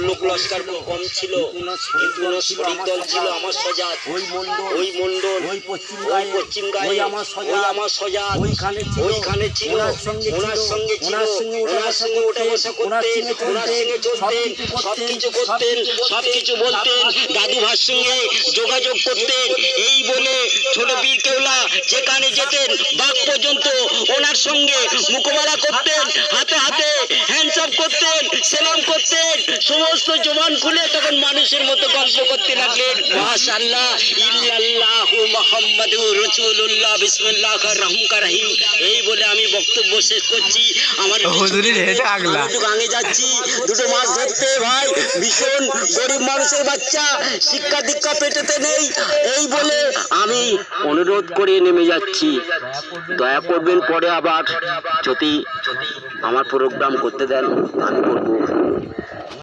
লোক লস্কর কম ছিল, কিন্তু শরীর দল ছিল আমার সজাত। ওই মন্ডল ওই পশ্চিম গায়ে ওই আমার সজাত ওইখানে ছিল। ওনার সঙ্গে ছিল, ওনার সঙ্গে ওঠা বসা করতেন, ওনার সঙ্গে চলতেন, সবকিছু করতেন, সবকিছু বলতেন, দাদু ভাইয়ের সঙ্গে যোগাযোগ করতেন। এই বলে ছোট পীর কেওলা যেখানে যেতেন বাঘ পর্যন্ত ওনার সঙ্গে মুখোমুখি করতেন, হাতে হাতে হ্যান্ডসাপ করতেন, সেলাম করতেন, সমস্ত জবান খুলে তখন মানুষের মতো গল্প করতে লাগলেন। মাশাআল্লাহ, ইল্লাল্লাহু মুহাম্মাদুর রাসূলুল্লাহ, বিসমিল্লাহির রহমানির রহিম। এই বলে আমি বক্তব্য শেষ করছি। আমার একটু গাঙে যাচ্ছি দুটো মাছ ধরতে। ভাই ভীষণ গরিব মানুষের বাচ্চা, শিক্ষা দীক্ষা পেটেতে নেই, এই বলে আমি অনুরোধ করে নেমে যাচ্ছি। দয়া করবেন, পরে আবার যদি আমার প্রোগ্রাম করতে দেন আমি করবো।